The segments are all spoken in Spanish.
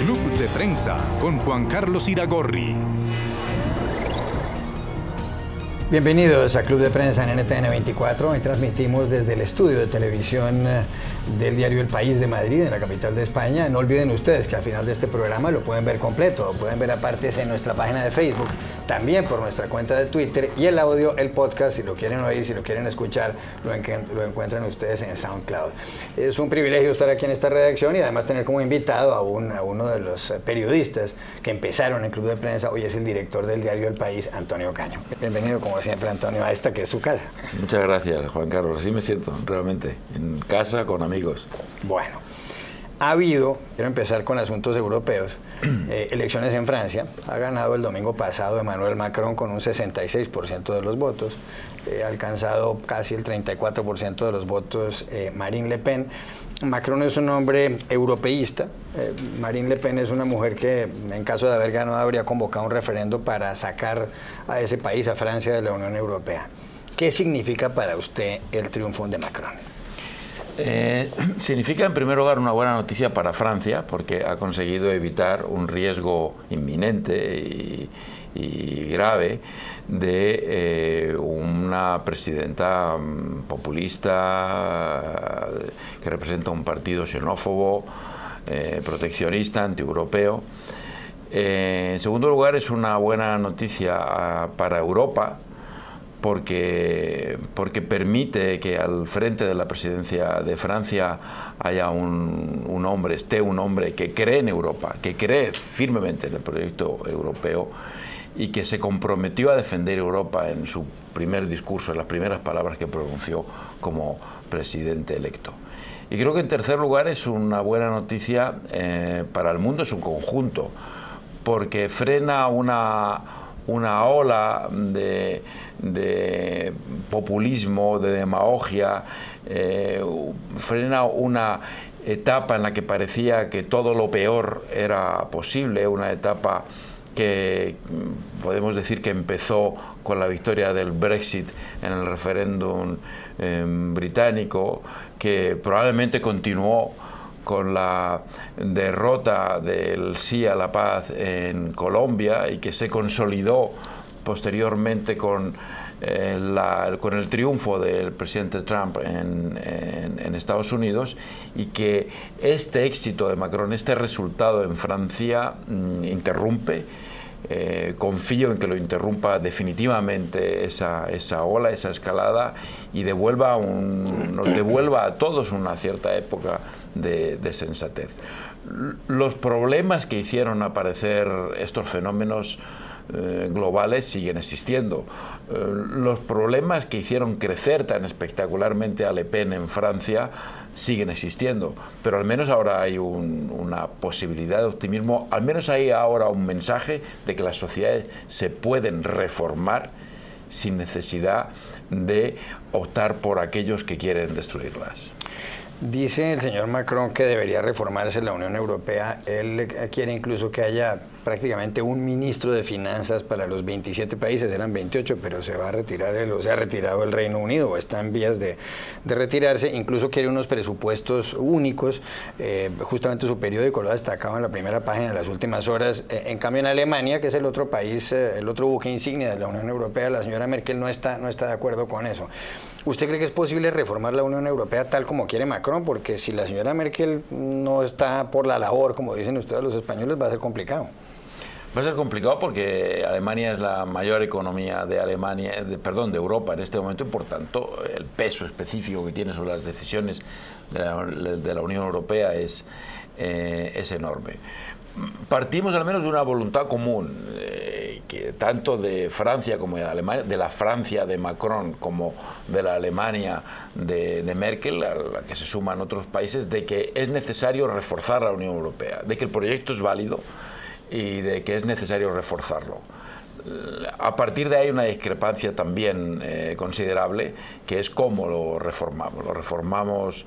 Club de Prensa con Juan Carlos Iragorri. Bienvenidos a Club de Prensa en NTN 24. Hoy transmitimos desde el estudio de televisión del diario El País de Madrid, en la capital de España. No olviden ustedes que al final de este programa lo pueden ver completo, pueden ver aparte en nuestra página de Facebook, también por nuestra cuenta de Twitter, y el audio, el podcast, si lo quieren oír, si lo quieren escuchar, lo encuentran ustedes en SoundCloud. Es un privilegio estar aquí en esta redacción y además tener como invitado a uno de los periodistas que empezaron en Club de Prensa. Hoy es el director del diario El País, Antonio Caño. Bienvenido como siempre, Antonio, a esta que es su casa. Muchas gracias, Juan Carlos. Así me siento, realmente, en casa con amigos. Bueno, ha habido, quiero empezar con asuntos europeos, elecciones en Francia. Ha ganado el domingo pasado Emmanuel Macron con un 66% de los votos. Ha alcanzado casi el 34% de los votos Marine Le Pen. Macron es un hombre europeísta. Marine Le Pen es una mujer que, en caso de haber ganado, habría convocado un referendo para sacar a ese país, a Francia, de la Unión Europea. ¿Qué significa para usted el triunfo de Macron? Significa en primer lugar una buena noticia para Francia, porque ha conseguido evitar un riesgo inminente y grave de una presidenta populista que representa un partido xenófobo, proteccionista, antieuropeo. En segundo lugar, es una buena noticia para Europa, porque permite que al frente de la presidencia de Francia haya un hombre que cree en Europa, que cree firmemente en el proyecto europeo y que se comprometió a defender Europa en su primer discurso, en las primeras palabras que pronunció como presidente electo. Y creo que en tercer lugar es una buena noticia para el mundo en su conjunto, porque frena una ola de populismo, de demagogia, frena una etapa en la que parecía que todo lo peor era posible, una etapa que podemos decir que empezó con la victoria del Brexit en el referéndum británico, que probablemente continuó con la derrota del sí a la paz en Colombia y que se consolidó posteriormente con el triunfo del presidente Trump en Estados Unidos, y que este éxito de Macron, este resultado en Francia, interrumpe. Confío en que lo interrumpa definitivamente esa ola, esa escalada, y nos devuelva a todos una cierta época de sensatez. Los problemas que hicieron aparecer estos fenómenos globales siguen existiendo. Los problemas que hicieron crecer tan espectacularmente a Le Pen en Francia siguen existiendo, pero al menos ahora hay una posibilidad de optimismo, al menos hay ahora un mensaje de que las sociedades se pueden reformar sin necesidad de optar por aquellos que quieren destruirlas. Dice el señor Macron que debería reformarse la Unión Europea. Él quiere incluso que haya prácticamente un ministro de finanzas para los 27 países, eran 28, pero se va a retirar se ha retirado el Reino Unido, o está en vías de retirarse. Incluso quiere unos presupuestos únicos. Justamente su periódico lo ha destacado en la primera página en las últimas horas. En cambio, en Alemania, que es el otro país, el otro buque insignia de la Unión Europea, la señora Merkel no está de acuerdo con eso. ¿Usted cree que es posible reformar la Unión Europea tal como quiere Macron? Porque si la señora Merkel no está por la labor, como dicen ustedes los españoles, va a ser complicado. Va a ser complicado porque Alemania es la mayor economía de Europa en este momento, y por tanto el peso específico que tiene sobre las decisiones de la Unión Europea es enorme. Partimos al menos de una voluntad común, que tanto de Francia como de Alemania, de la Francia de Macron como de la Alemania de Merkel, a la que se suman otros países, de que es necesario reforzar la Unión Europea, de que el proyecto es válido y de que es necesario reforzarlo. A partir de ahí hay una discrepancia también considerable, que es cómo lo reformamos. Lo reformamos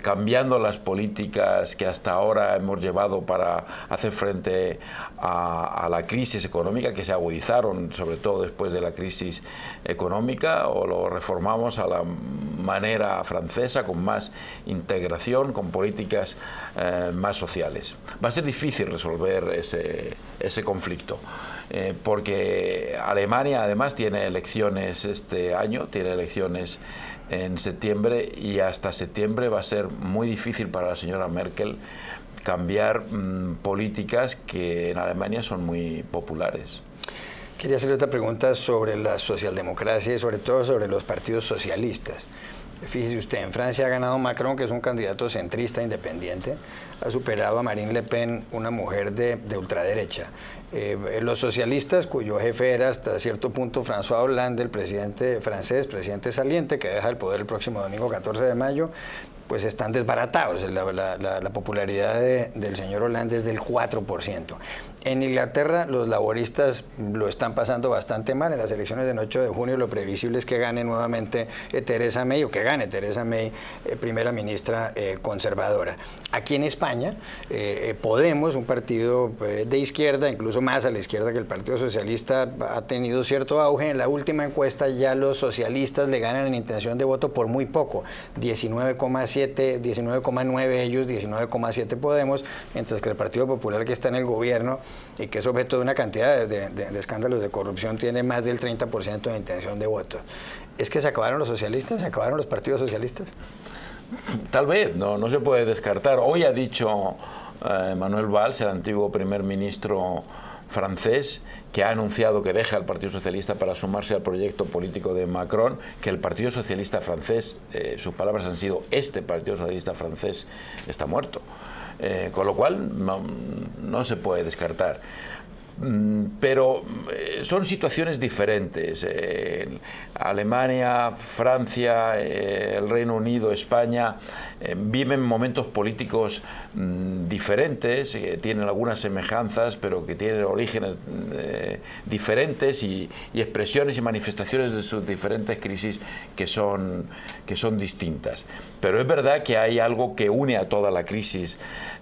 cambiando las políticas que hasta ahora hemos llevado para hacer frente a la crisis económica, que se agudizaron sobre todo después de la crisis económica, o lo reformamos a la manera francesa, con más integración, con políticas más sociales. Va a ser difícil resolver ese conflicto, porque Alemania además tiene elecciones este año, tiene elecciones en septiembre, y hasta septiembre va a ser muy difícil para la señora Merkel cambiar políticas que en Alemania son muy populares. Quería hacerle otra pregunta sobre la socialdemocracia y sobre todo sobre los partidos socialistas. Fíjese usted, en Francia ha ganado Macron, que es un candidato centrista independiente, ha superado a Marine Le Pen, una mujer de ultraderecha. Los socialistas, cuyo jefe era hasta cierto punto François Hollande, el presidente francés, presidente saliente, que deja el poder el próximo domingo 14 de mayo, pues están desbaratados. La popularidad del señor Hollande es del 4%. En Inglaterra los laboristas lo están pasando bastante mal. En las elecciones del 8 de junio lo previsible es que gane nuevamente Theresa May, o que gane Theresa May, primera ministra conservadora. Aquí en España, Podemos, un partido de izquierda, incluso más a la izquierda que el Partido Socialista, ha tenido cierto auge. En la última encuesta ya los socialistas le ganan en intención de voto por muy poco, 19,7, 19,9 ellos, 19,7 Podemos, mientras que el Partido Popular, que está en el gobierno y que es objeto de una cantidad de escándalos de corrupción, tiene más del 30% de intención de voto. ¿Es que se acabaron los socialistas? ¿Se acabaron los partidos socialistas? Tal vez, no se puede descartar. Hoy ha dicho Manuel Valls, el antiguo primer ministro francés, que ha anunciado que deja el Partido Socialista para sumarse al proyecto político de Macron, que el Partido Socialista francés, sus palabras han sido: este Partido Socialista francés está muerto. Con lo cual no se puede descartar. Pero son situaciones diferentes. Alemania, Francia, el Reino Unido, España viven momentos políticos diferentes, tienen algunas semejanzas, pero que tienen orígenes diferentes y expresiones y manifestaciones de sus diferentes crisis que son distintas. Pero es verdad que hay algo que une a toda la crisis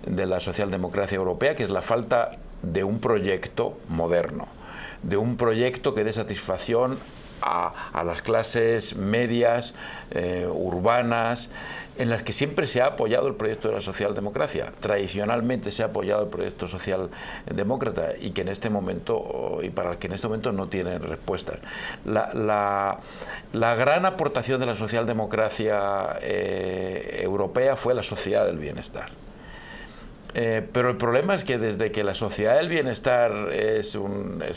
de la socialdemocracia europea, que es la falta de un proyecto moderno, de un proyecto que dé satisfacción a las clases medias, urbanas, en las que siempre se ha apoyado el proyecto de la socialdemocracia. Tradicionalmente se ha apoyado el proyecto socialdemócrata, y que en este momento, y para el que en este momento no tienen respuestas. La gran aportación de la socialdemocracia europea fue la sociedad del bienestar. Pero el problema es que desde que la sociedad del bienestar es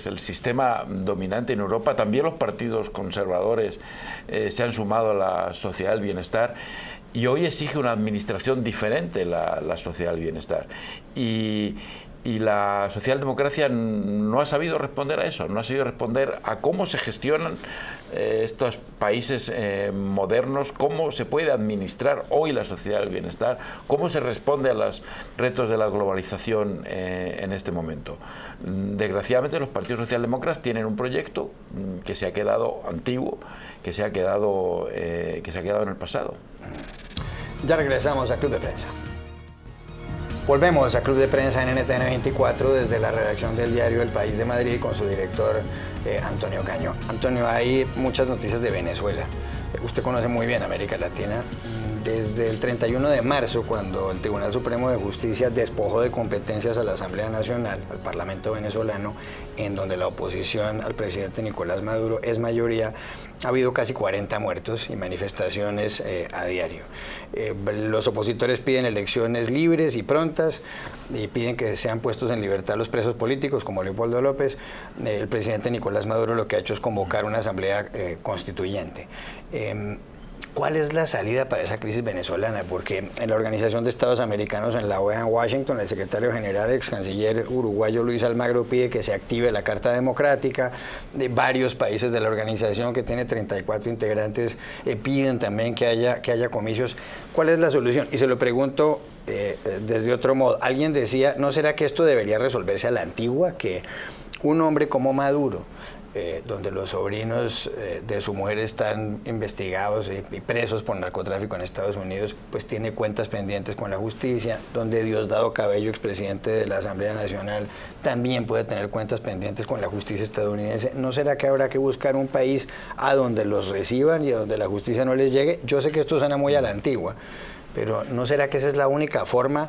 el sistema dominante en Europa, también los partidos conservadores se han sumado a la sociedad del bienestar, y hoy exige una administración diferente la sociedad del bienestar. Y la socialdemocracia no ha sabido responder a eso, no ha sabido responder a cómo se gestionan estos países modernos, cómo se puede administrar hoy la sociedad del bienestar, cómo se responde a los retos de la globalización en este momento. Desgraciadamente los partidos socialdemócratas tienen un proyecto que se ha quedado antiguo, que se ha quedado en el pasado. Ya regresamos a Club de Prensa. Volvemos a Club de Prensa en NTN 24 desde la redacción del diario El País de Madrid con su director Antonio Caño. Antonio, hay muchas noticias de Venezuela. Usted conoce muy bien América Latina. Desde el 31 de marzo, cuando el Tribunal Supremo de Justicia despojó de competencias a la Asamblea Nacional, al Parlamento venezolano, en donde la oposición al presidente Nicolás Maduro es mayoría, ha habido casi 40 muertos y manifestaciones a diario. Los opositores piden elecciones libres y prontas, y piden que sean puestos en libertad los presos políticos como Leopoldo López. El presidente Nicolás Maduro lo que ha hecho es convocar una asamblea constituyente. ¿Cuál es la salida para esa crisis venezolana? Porque en la Organización de Estados Americanos, en la OEA en Washington, el secretario general, ex canciller uruguayo Luis Almagro, pide que se active la Carta Democrática. De varios países de la organización, que tiene 34 integrantes, piden también que haya comicios. ¿Cuál es la solución? Y se lo pregunto desde otro modo. Alguien decía, ¿no será que esto debería resolverse a la antigua? Que un hombre como Maduro, donde los sobrinos de su mujer están investigados y presos por narcotráfico en Estados Unidos, pues tiene cuentas pendientes con la justicia, donde Diosdado Cabello, expresidente de la Asamblea Nacional, también puede tener cuentas pendientes con la justicia estadounidense. ¿No será que habrá que buscar un país a donde los reciban y a donde la justicia no les llegue? Yo sé que esto suena muy a la antigua, pero ¿no será que esa es la única forma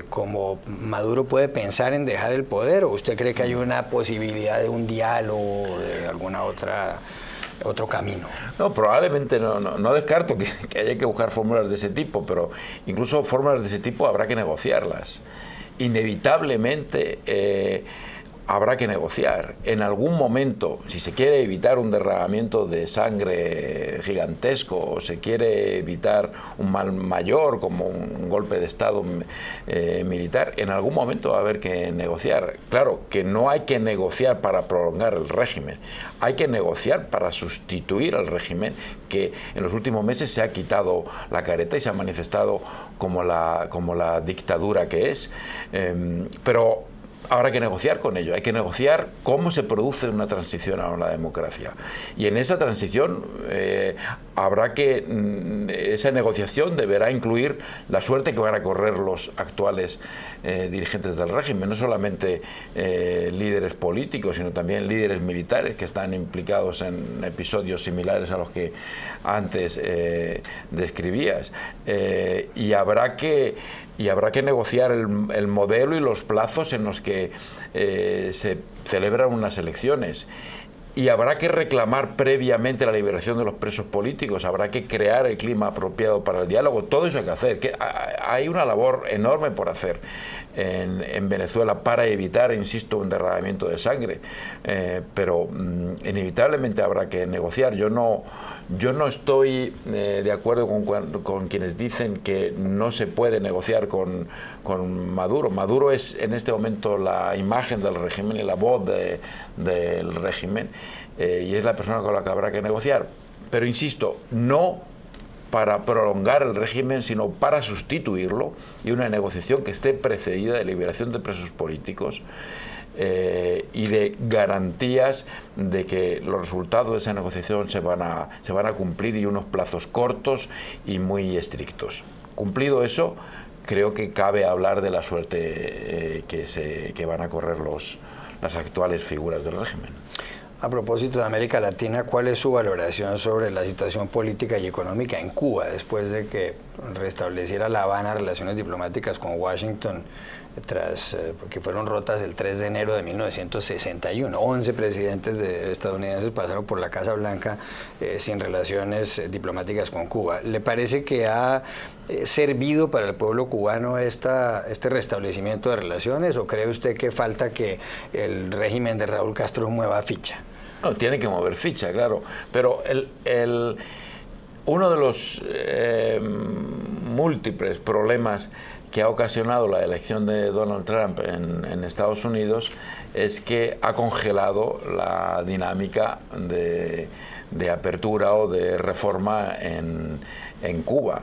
como Maduro puede pensar en dejar el poder? ¿O usted cree que hay una posibilidad de un diálogo o de alguna otro camino? No, probablemente no descarto que haya que buscar fórmulas de ese tipo, pero incluso fórmulas de ese tipo habrá que negociarlas. Inevitablemente habrá que negociar. En algún momento, si se quiere evitar un derramamiento de sangre gigantesco, o se quiere evitar un mal mayor como un golpe de Estado militar, en algún momento va a haber que negociar. Claro, que no hay que negociar para prolongar el régimen, hay que negociar para sustituir al régimen que en los últimos meses se ha quitado la careta y se ha manifestado como la dictadura que es. Pero ahora hay que negociar con ello, hay que negociar cómo se produce una transición a la democracia. Y en esa transición esa negociación deberá incluir la suerte que van a correr los actuales dirigentes del régimen, no solamente líderes políticos, sino también líderes militares que están implicados en episodios similares a los que antes describías. Y habrá que negociar el modelo y los plazos en los que se celebran unas elecciones. Y habrá que reclamar previamente la liberación de los presos políticos, habrá que crear el clima apropiado para el diálogo. Todo eso hay que hacer. Hay una labor enorme por hacer en Venezuela para evitar, insisto, un derramamiento de sangre, pero inevitablemente habrá que negociar. Yo no estoy de acuerdo con quienes dicen que no se puede negociar con Maduro. Maduro es en este momento la imagen del régimen y la voz del régimen, y es la persona con la que habrá que negociar. Pero insisto, no para prolongar el régimen, sino para sustituirlo, y una negociación que esté precedida de liberación de presos políticos y de garantías de que los resultados de esa negociación se van a cumplir, y unos plazos cortos y muy estrictos. Cumplido eso, creo que cabe hablar de la suerte que van a correr las actuales figuras del régimen. A propósito de América Latina, ¿cuál es su valoración sobre la situación política y económica en Cuba después de que restableciera La Habana relaciones diplomáticas con Washington porque fueron rotas el 3 de enero de 1961? 11 presidentes estadounidenses pasaron por la Casa Blanca sin relaciones diplomáticas con Cuba. ¿Le parece que ha servido para el pueblo cubano este restablecimiento de relaciones, o cree usted que falta que el régimen de Raúl Castro mueva ficha? No, tiene que mover ficha, claro, pero uno de los múltiples problemas que ha ocasionado la elección de Donald Trump en Estados Unidos es que ha congelado la dinámica de apertura o de reforma en Cuba.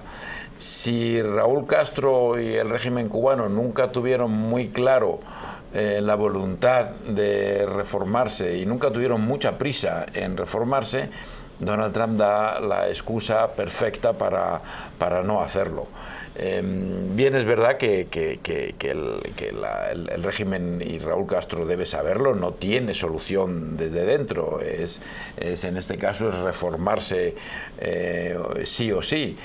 Si Raúl Castro y el régimen cubano nunca tuvieron muy claro la voluntad de reformarse y nunca tuvieron mucha prisa en reformarse, Donald Trump da la excusa perfecta para no hacerlo. Bien, es verdad que el régimen, y Raúl Castro debe saberlo, no tiene solución desde dentro. En este caso es reformarse sí o sí,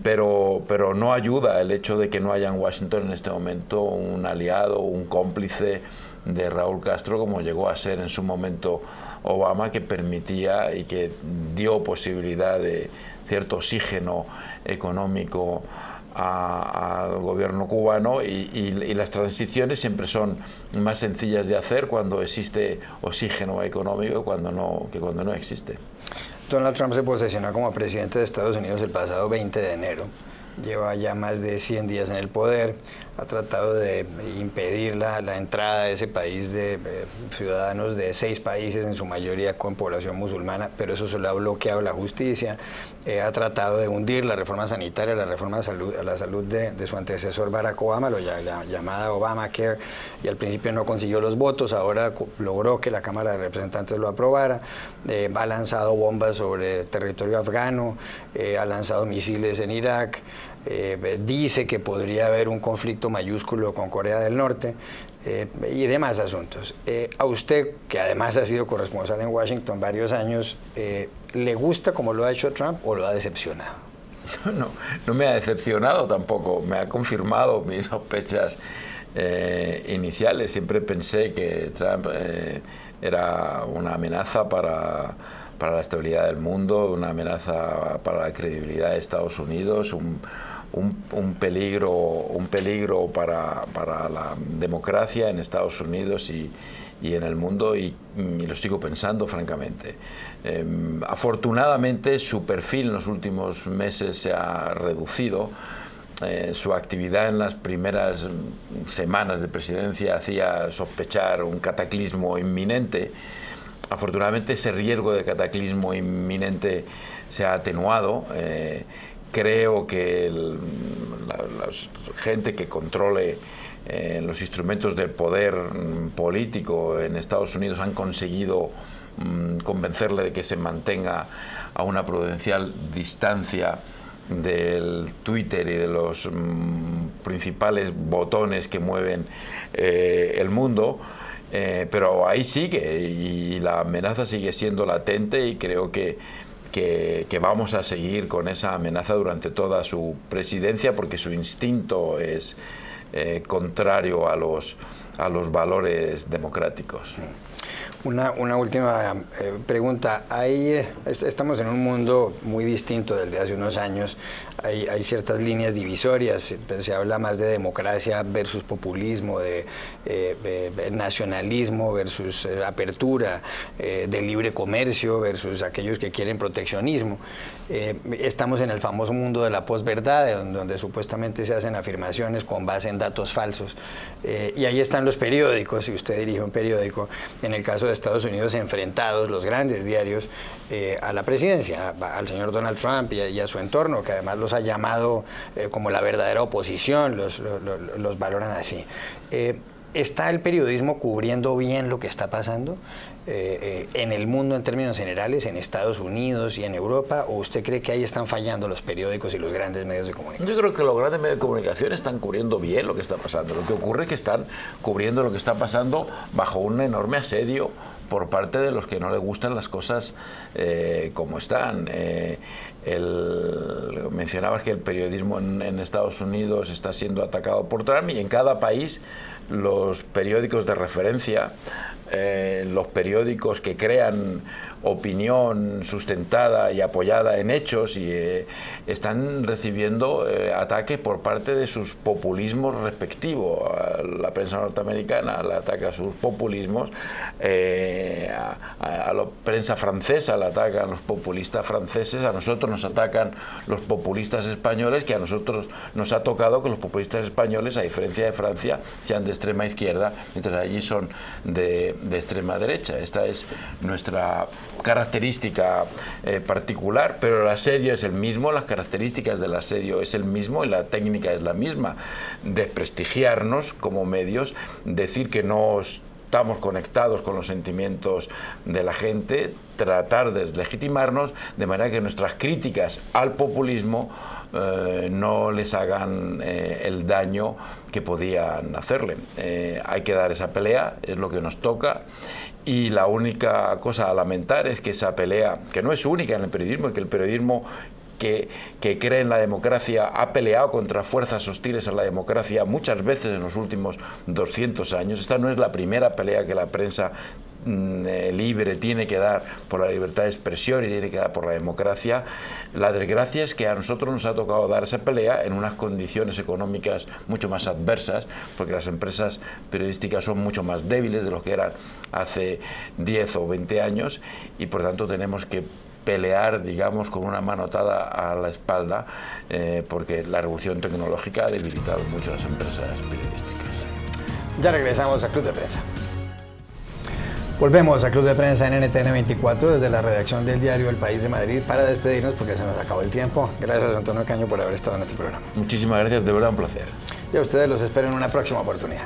pero no ayuda el hecho de que no haya en Washington en este momento un aliado, un cómplice de Raúl Castro, como llegó a ser en su momento Obama, que permitía y que dio posibilidad de cierto oxígeno económico al gobierno cubano, y las transiciones siempre son más sencillas de hacer cuando existe oxígeno económico que cuando no existe. Donald Trump se posesionó como presidente de Estados Unidos el pasado 20 de enero. lleva ya más de 100 días en el poder, ha tratado de impedir la entrada de ese país de ciudadanos de 6 países, en su mayoría con población musulmana, pero eso se lo ha bloqueado la justicia, ha tratado de hundir la reforma sanitaria, la reforma a la salud de su antecesor Barack Obama, la llamada Obamacare, y al principio no consiguió los votos, ahora logró que la Cámara de Representantes lo aprobara, ha lanzado bombas sobre territorio afgano, ha lanzado misiles en Irak, dice que podría haber un conflicto mayúsculo con Corea del Norte y demás asuntos. A usted, que además ha sido corresponsal en Washington varios años, ¿le gusta como lo ha hecho Trump o lo ha decepcionado? No me ha decepcionado tampoco, me ha confirmado mis sospechas iniciales. Siempre pensé que Trump era una amenaza para la estabilidad del mundo, una amenaza para la credibilidad de Estados Unidos, un peligro para la democracia en Estados Unidos y en el mundo, y lo sigo pensando francamente. Afortunadamente su perfil en los últimos meses se ha reducido. Su actividad en las primeras semanas de presidencia hacía sospechar un cataclismo inminente. Afortunadamente ese riesgo de cataclismo inminente se ha atenuado. Creo que la gente que controle los instrumentos del poder político en Estados Unidos han conseguido convencerle de que se mantenga a una prudencial distancia del Twitter y de los principales botones que mueven el mundo. Pero ahí sigue y la amenaza sigue siendo latente, y creo que vamos a seguir con esa amenaza durante toda su presidencia, porque su instinto es contrario a los valores democráticos. Una última pregunta. Estamos en un mundo muy distinto del de hace unos años. Hay ciertas líneas divisorias. Se habla más de democracia versus populismo, de nacionalismo versus apertura, de libre comercio versus aquellos que quieren proteccionismo. Estamos en el famoso mundo de la posverdad, donde supuestamente se hacen afirmaciones con base en datos falsos. Y ahí están los periódicos, y usted dirige un periódico. En el caso de Estados Unidos, enfrentados los grandes diarios a la presidencia, al señor Donald Trump y a su entorno, que además los ha llamado como la verdadera oposición, los valoran así. ¿Está el periodismo cubriendo bien lo que está pasando en el mundo en términos generales, en Estados Unidos y en Europa, o usted cree que ahí están fallando los periódicos y los grandes medios de comunicación? Yo creo que los grandes medios de comunicación están cubriendo bien lo que está pasando. Lo que ocurre es que están cubriendo lo que está pasando bajo un enorme asedio por parte de los que no les gustan las cosas como están. Mencionabas que el periodismo en Estados Unidos está siendo atacado por Trump, y en cada país los periódicos de referencia, los periódicos que crean opinión sustentada y apoyada en hechos, y están recibiendo ataques por parte de sus populismos respectivos. La prensa norteamericana le ataca a sus populismos, a la prensa francesa le atacan los populistas franceses, a nosotros nos atacan los populistas españoles, que a nosotros nos ha tocado que los populistas españoles, a diferencia de Francia, sean de extrema izquierda, mientras allí son de extrema derecha. Esta es nuestra característica particular, pero el asedio es el mismo, las características del asedio es el mismo y la técnica es la misma: desprestigiarnos como medios, decir que no estamos conectados con los sentimientos de la gente, tratar de legitimarnos de manera que nuestras críticas al populismo no les hagan el daño que podían hacerle. Hay que dar esa pelea, es lo que nos toca, y la única cosa a lamentar es que esa pelea, que no es única en el periodismo, y que el periodismo que cree en la democracia ha peleado contra fuerzas hostiles a la democracia muchas veces en los últimos 200 años. Esta no es la primera pelea que la prensa libre tiene que dar por la libertad de expresión y tiene que dar por la democracia. La desgracia es que a nosotros nos ha tocado dar esa pelea en unas condiciones económicas mucho más adversas, porque las empresas periodísticas son mucho más débiles de lo que eran hace 10 o 20 años, y por tanto tenemos que pelear, digamos, con una manotada a la espalda, porque la revolución tecnológica ha debilitado mucho las empresas periodísticas. Ya regresamos a Club de Prensa. Volvemos a Club de Prensa en NTN 24 desde la redacción del diario El País de Madrid para despedirnos porque se nos acabó el tiempo. Gracias, Antonio Caño, por haber estado en este programa. Muchísimas gracias, de verdad un placer. Y a ustedes los espero en una próxima oportunidad.